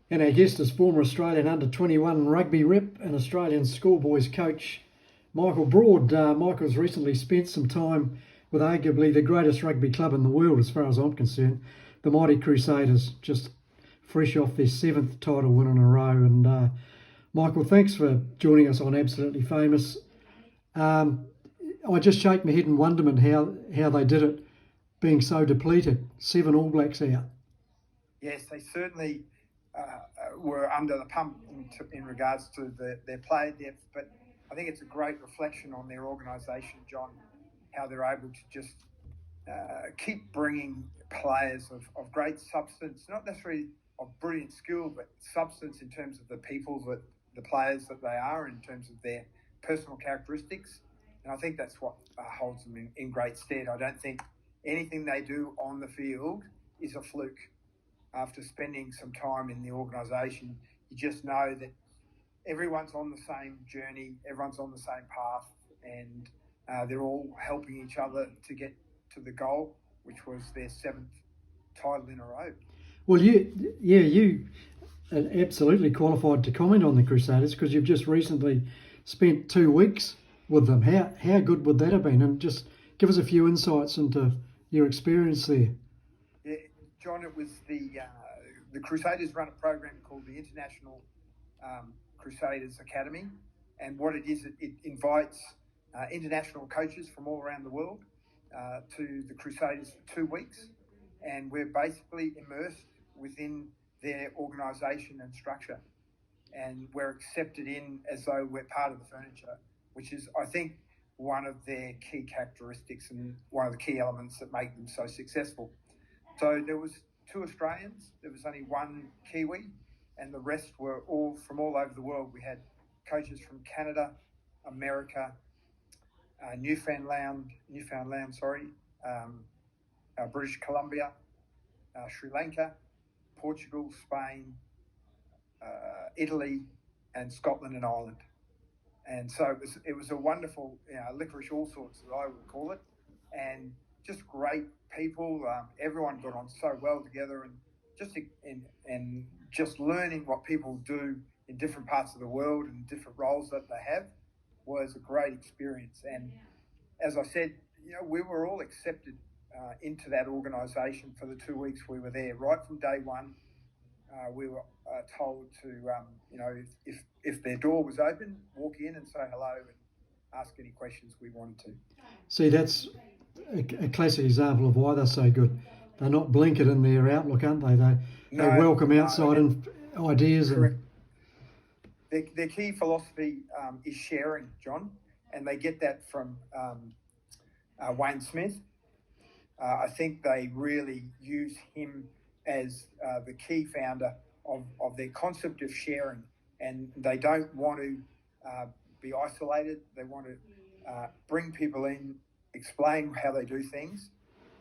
And our guest is former Australian under-21 rugby rep and Australian schoolboys coach, Michael Broad. Michael's recently spent some time with arguably the greatest rugby club in the world, as far as I'm concerned, the mighty Crusaders, just fresh off their 7th title win in a row. And Michael, thanks for joining us on Absolutely Famous. I just shake my head in wonderment how they did it, being so depleted. 7 All Blacks out. Yes, they certainly were under the pump in regards to their player depth, but I think it's a great reflection on their organisation, John, how they're able to just keep bringing players of great substance, not necessarily of brilliant skill, but substance in terms of the people, that the players that they are, in terms of their personal characteristics. And I think that's what holds them in great stead. I don't think anything they do on the field is a fluke. After spending some time in the organisation, you just know that everyone's on the same journey, everyone's on the same path, and they're all helping each other to get to the goal, which was their 7th title in a row. Well, you are absolutely qualified to comment on the Crusaders because you've just recently spent 2 weeks with them. How good would that have been? And just give us a few insights into your experience there. Yeah, John, it was the Crusaders run a program called the International Crusaders Academy, and what it is, it invites international coaches from all around the world to the Crusaders for 2 weeks, and we're basically immersed within their organisation and structure, and we're accepted in as though we're part of the furniture, which is, I think, one of their key characteristics and one of the key elements that make them so successful. So there was 2 Australians, there was only 1 Kiwi, and the rest were all from all over the world. We had coaches from Canada, America, Newfoundland, British Columbia, Sri Lanka, Portugal, Spain, Italy, and Scotland and Ireland. And so it was a wonderful, licorice all sorts, as I would call it, and just great people. Everyone got on so well together, and just learning what people do in different parts of the world and different roles that they have was a great experience. And as I said, we were all accepted into that organisation for the 2 weeks we were there. Right from day one, we were told to, if their door was open, walk in and say hello and ask any questions we wanted to. See, that's a classic example of why they're so good. They're not blinkered in their outlook, aren't they? They welcome outside and ideas. Correct. Their key philosophy is sharing, John, and they get that from Wayne Smith. I think they really use him as the key founder of their concept of sharing, and they don't want to be isolated. They want to bring people in, explain how they do things.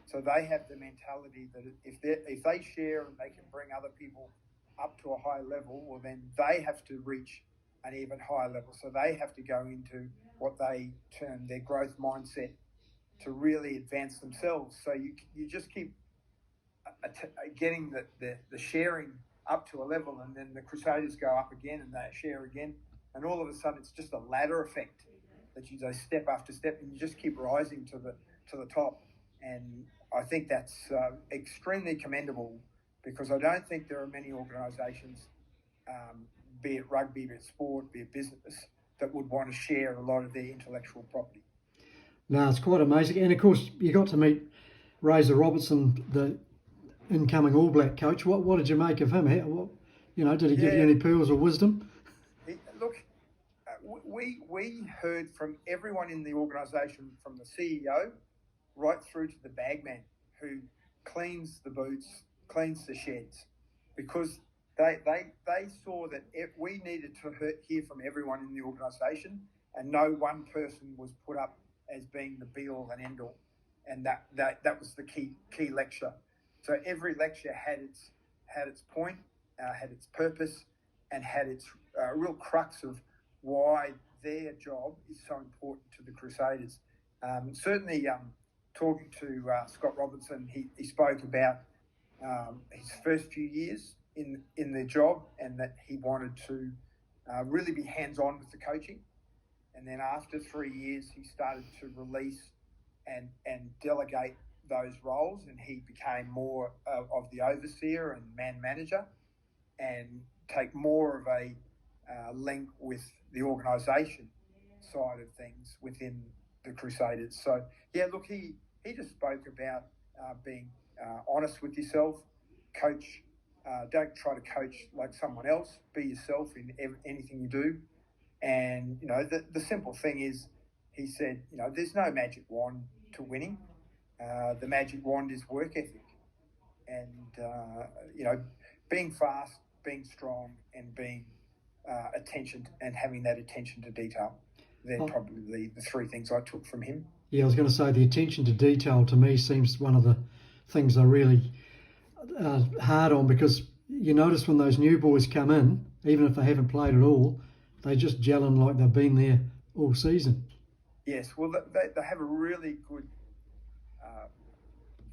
So they have the mentality that if they share and they can bring other people up to a high level, well, then they have to reach an even higher level. So they have to go into what they term their growth mindset to really advance themselves. So you just keep getting the sharing up to a level, and then the Crusaders go up again and they share again, and all of a sudden it's just a ladder effect that they step after step, and you just keep rising to the top. And I think that's extremely commendable, because I don't think there are many organisations, be it rugby, be it sport, be it business, that would want to share a lot of their intellectual property. No, it's quite amazing. And of course, you got to meet Razor Robertson, the incoming All Black coach. What did you make of him? Did he give you any pearls of wisdom? Look, we heard from everyone in the organisation, from the CEO right through to the bagman who cleans the boots, cleans the sheds, because they saw that we needed to hear from everyone in the organisation, and no one person was put up as being the be-all and end-all. And that was the key lecture. So every lecture had its point, had its purpose, and had its real crux of why their job is so important to the Crusaders. Certainly, talking to Scott Robinson, he spoke about his first few years in their job, and that he wanted to really be hands-on with the coaching. And then after 3 years, he started to release and delegate those roles, and he became more of the overseer and man manager, and take more of a link with the organisation side of things within the Crusaders. So yeah, look, he just spoke about being honest with yourself, coach. Don't try to coach like someone else. Be yourself in anything you do. And the simple thing is, he said, there's no magic wand to winning. The magic wand is work ethic, and being fast, being strong, and being attention and having that attention to detail. They're probably the three things I took from him. Yeah, I was going to say the attention to detail to me seems one of the things I really hard on, because you notice when those new boys come in, even if they haven't played at all, they just gelling like they've been there all season. Yes, well, they have a really good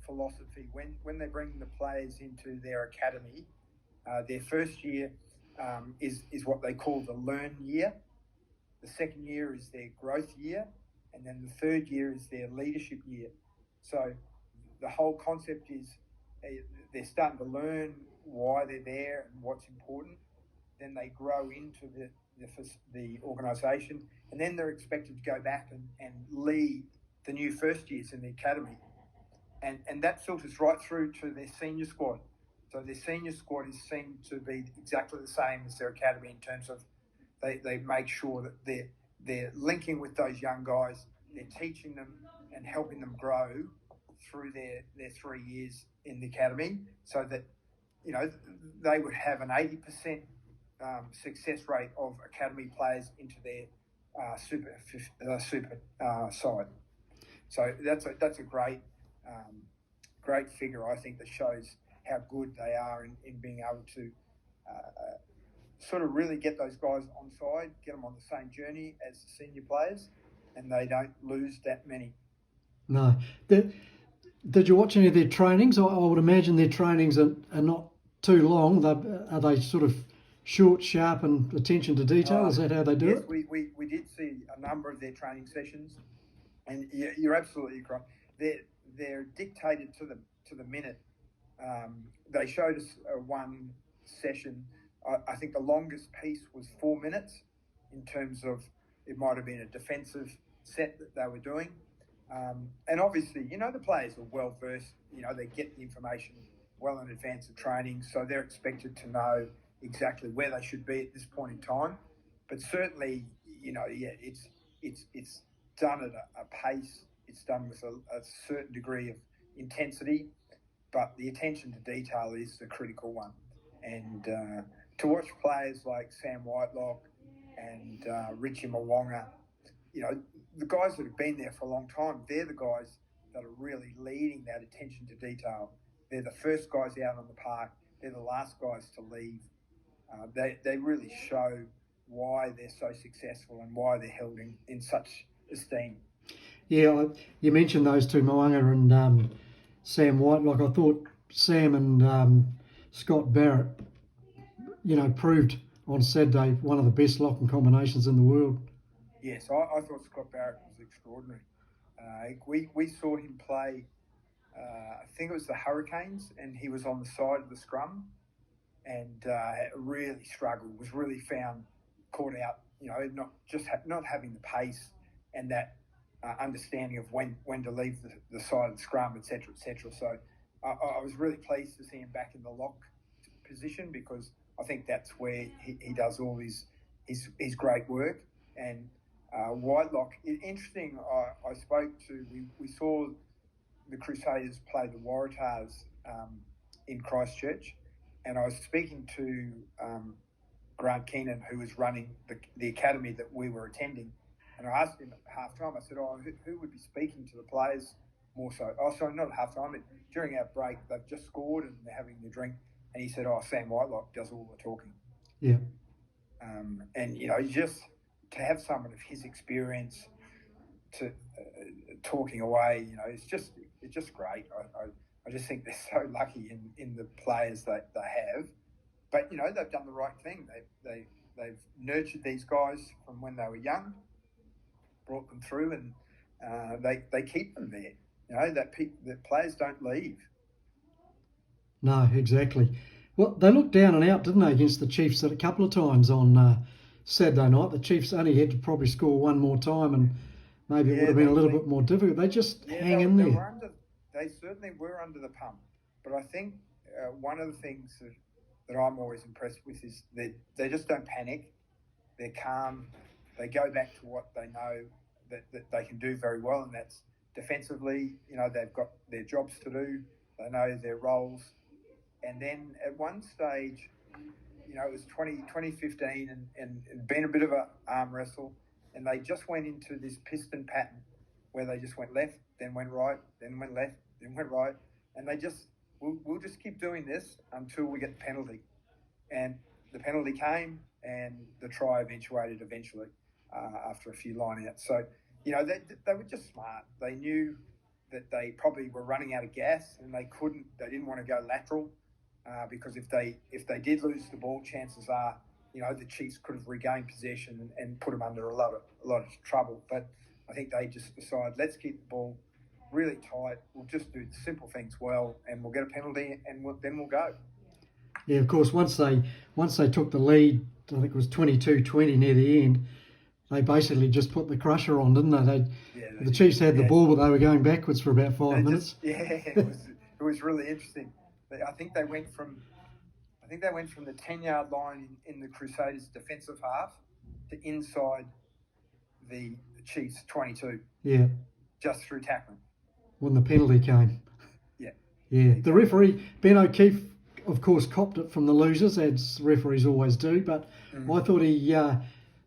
philosophy when they bring the players into their academy. Their first year is what they call the learn year. The second year is their growth year, and then the third year is their leadership year. So the whole concept is they're starting to learn why they're there and what's important. Then they grow into the organisation, and then they're expected to go back and lead the new first years in the academy. And that filters right through to their senior squad. So their senior squad is seen to be exactly the same as their academy in terms of they make sure that they're linking with those young guys, they're teaching them and helping them grow through their 3 years in the academy, so that they would have an 80% success rate of academy players into their super side. So that's a great figure, I think, that shows how good they are in being able to sort of really get those guys on side, get them on the same journey as the senior players, and they don't lose that many. No. Did you watch any of their trainings? I would imagine their trainings are not too long. Are they sort of short, sharp, and attention to detail? Is that how they do it? Yes, we did see a number of their training sessions, and you're absolutely correct. They're dictated to the minute. They showed us one session. I think the longest piece was 4 minutes, in terms of it might have been a defensive set that they were doing. And obviously, the players are well versed. They get the information well in advance of training, so they're expected to know exactly where they should be at this point in time. But certainly, it's done at a pace. It's done with a certain degree of intensity, but the attention to detail is the critical one. And to watch players like Sam Whitelock and Richie Mwanga, the guys that have been there for a long time, they're the guys that are really leading that attention to detail. They're the first guys out on the park. They're the last guys to leave. They really show why they're so successful and why they're held in such esteem. Yeah, you mentioned those two, Mwanga and Sam Whitelock. I thought Sam and Scott Barrett, proved on Saturday one of the best locking combinations in the world. Yes, I thought Scott Barrett was extraordinary. We saw him play, I think it was the Hurricanes, and he was on the side of the scrum, and really struggled, was really found caught out, not having the pace and that understanding of when to leave the side of the scrum, etc., etc. So I was really pleased to see him back in the lock position, because I think that's where he does all his great work. And Whitelock, interesting, I spoke to, we saw the Crusaders play the Waratahs in Christchurch, and I was speaking to Grant Keenan, who was running the academy that we were attending, and I asked him at halftime, I said, who would be speaking to the players more so? Oh, sorry, not at halftime, but during our break, they've just scored and they're having a drink, and he said, Sam Whitelock does all the talking. Yeah. And, just to have someone of his experience to talking away, it's just great. I just think they're so lucky in the players that they have, but they've done the right thing. They've nurtured these guys from when they were young, brought them through, and they keep them there. That players don't leave. No, exactly. Well, they looked down and out, didn't they, against the Chiefs a couple of times on Saturday night. The Chiefs only had to probably score one more time, and maybe it would have been a little bit more difficult. They just hang in there. They certainly were under the pump. But I think one of the things that I'm always impressed with is that they just don't panic. They're calm. They go back to what they know that they can do very well, and that's defensively. They've got their jobs to do. They know their roles. And then at one stage, it was 2015 and it'd been a bit of an arm wrestle, and they just went into this piston pattern where they just went left, then went right, then went left, then went right, and they just, we'll just keep doing this until we get the penalty. And the penalty came, and the try eventuated after a few line-outs. So, they were just smart. They knew that they probably were running out of gas, and they didn't want to go lateral. Because if they did lose the ball, chances are, the Chiefs could have regained possession and put them under a lot of trouble. But I think they just decided, let's keep the ball really tight. We'll just do the simple things well, and we'll get a penalty, and then we'll go. Yeah, of course. Once they took the lead, I think it was 22-20 near the end. They basically just put the crusher on, didn't they? The Chiefs had the ball, but they were going backwards for about 5 minutes. It was really interesting. I think they went from the 10-yard line in the Crusaders' defensive half to inside the Chiefs' 22. Yeah. Just through tackling. When the penalty came. Yeah. Yeah. Exactly. The referee, Ben O'Keefe, of course, copped it from the losers, as referees always do, but I thought he,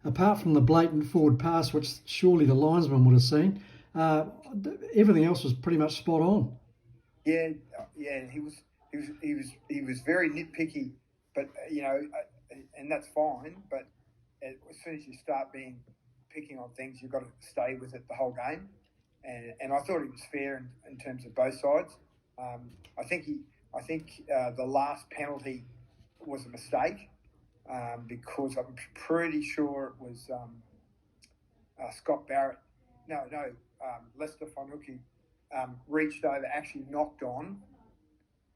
apart from the blatant forward pass, which surely the linesman would have seen, everything else was pretty much spot on. Yeah, he was very nitpicky, but and that's fine. But as soon as you start picking on things, you've got to stay with it the whole game. And I thought he was fair in terms of both sides. I think the last penalty was a mistake because I'm pretty sure it was Scott Barrett. Lester Fanucci reached over, actually knocked on.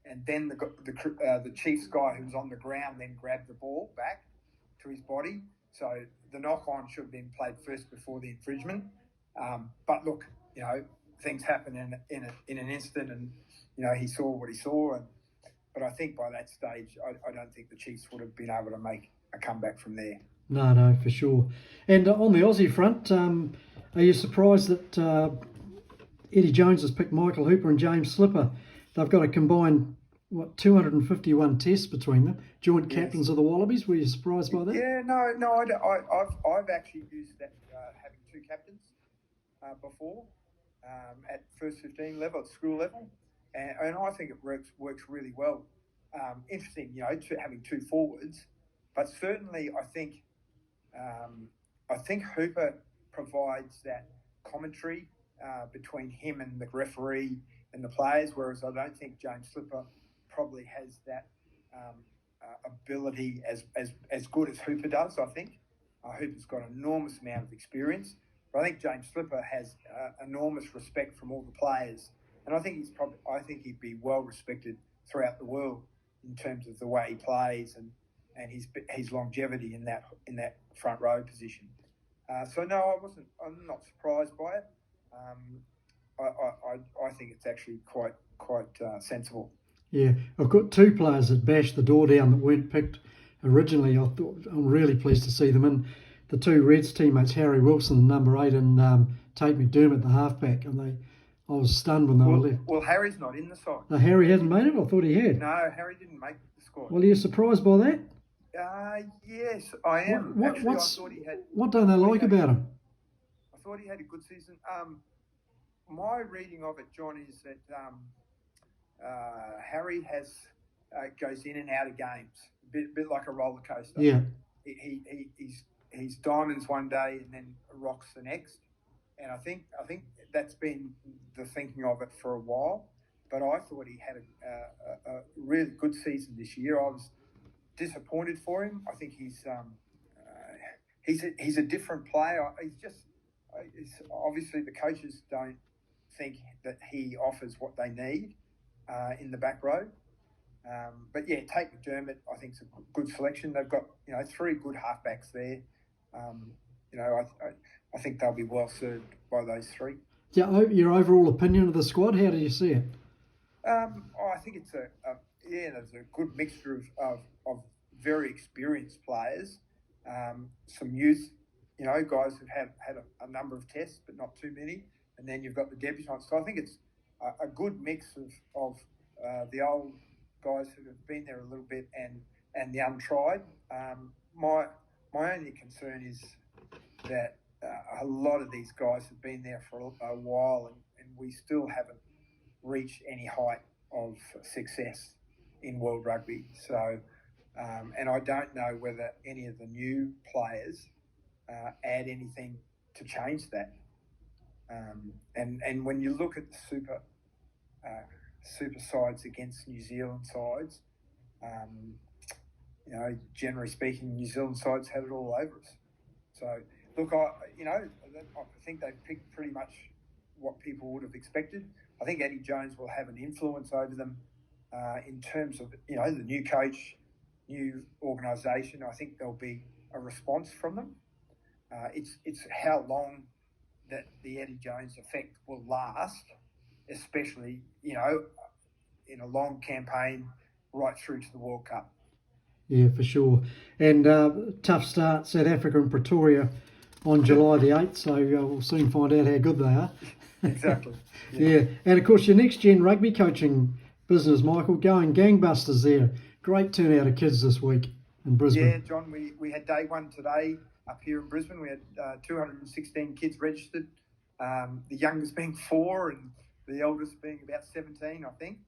And then the Chiefs guy who was on the ground then grabbed the ball back to his body. So the knock-on should have been played first before the infringement. But look, things happen in an instant, and he saw what he saw. But I think by that stage, I don't think the Chiefs would have been able to make a comeback from there. No, for sure. And on the Aussie front, are you surprised that Eddie Jones has picked Michael Hooper and James Slipper? They've got a combined, 251 tests between them. Joint captains of the Wallabies. Were you surprised by that? Yeah, no. I've actually used that having two captains before at first 15 level, at school level, and I think it works really well. Interesting, having two forwards, but certainly I think Hooper provides that commentary between him and the referee and the players, whereas I don't think James Slipper probably has that ability as good as Hooper does. I think Hooper's got an enormous amount of experience, but I think James Slipper has enormous respect from all the players, and I think he'd be well respected throughout the world in terms of the way he plays and his longevity in that front row position. So no, I'm not surprised by it. I think it's actually quite sensible. Yeah, I've got two players that bashed the door down that weren't picked originally. I'm really pleased to see them in. The two Reds teammates, Harry Wilson, number 8, and Tate McDermott, the halfback. And I was stunned when they were left. Well, Harry's not in the side. No, Harry hasn't made it? I thought he had. No, Harry didn't make the squad. Well, are you surprised by that? Yes, I am. I thought he had. What don't they like about him? I thought he had a good season. My reading of it, John, is that Harry goes in and out of games, a bit like a roller coaster. Yeah. He's diamonds one day and then rocks the next, and I think that's been the thinking of it for a while. But I thought he had a really good season this year. I was disappointed for him. I think he's a different player. It's obviously the coaches don't think that he offers what they need in the back row. But yeah, Tate McDermott, I think, is a good selection. They've got 3 good halfbacks there. I think they'll be well served by those 3. Yeah, your overall opinion of the squad, how do you see it? I think it's there's a good mixture of very experienced players, some youth, guys who've had a number of tests but not too many, and then you've got the debutants. So I think it's a good mix of the old guys who have been there a little bit and the untried. My only concern is that a lot of these guys have been there for a while, and we still haven't reached any height of success in world rugby. So, and I don't know whether any of the new players add anything to change that. And when you look at the super sides against New Zealand sides, generally speaking, New Zealand sides had it all over us. So, look, I think they've picked pretty much what people would have expected. I think Eddie Jones will have an influence over them in terms of, the new coach, new organisation. I think there'll be a response from them. It's how long that the Eddie Jones effect will last, especially, in a long campaign right through to the World Cup. Yeah, for sure. And tough start, South Africa and Pretoria on July the 8th, so we'll soon find out how good they are. Exactly. Yeah, and of course your next gen rugby coaching business, Michael, going gangbusters there. Great turnout of kids this week in Brisbane. Yeah, John, we had day 1 today up here in Brisbane. We had 216 kids registered, the youngest being 4 and the eldest being about 17, I think.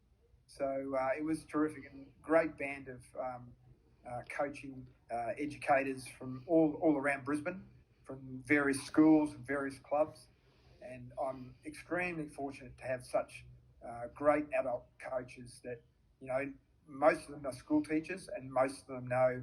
So it was terrific, and great band of coaching educators from all around Brisbane, from various schools and various clubs. And I'm extremely fortunate to have such great adult coaches that, most of them are school teachers, and most of them know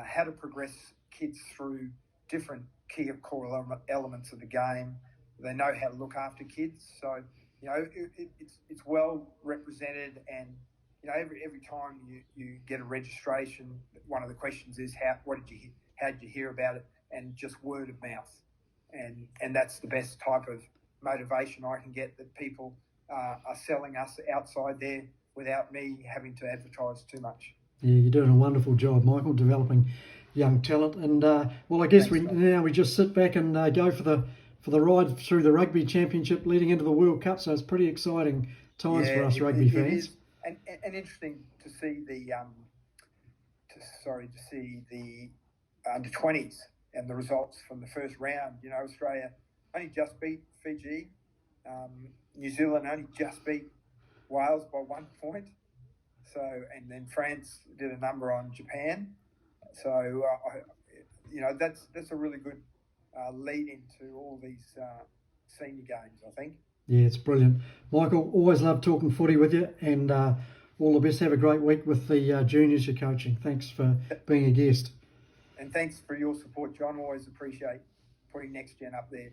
how to progress kids through different key core elements of the game. They know how to look after kids. So, it's well represented, and, every time you get a registration, one of the questions is how did you hear about it? And just word of mouth. And that's the best type of motivation I can get, that people are selling us outside there without me having to advertise too much. Yeah, you're doing a wonderful job, Michael, developing young talent. And I guess we just sit back and go for the ride through the rugby championship leading into the World Cup. So it's pretty exciting times for us rugby fans. It is. And interesting to see the under 20s and the results from the first round. Australia only just beat Fiji. New Zealand only just beat Wales by 1 point. So, and then France did a number on Japan. So, that's a really good lead into all these senior games, I think. Yeah, it's brilliant. Michael, always love talking footy with you, and all the best. Have a great week with the juniors you're coaching. Thanks for being a guest. And thanks for your support, John. Always appreciate putting Next Gen up there.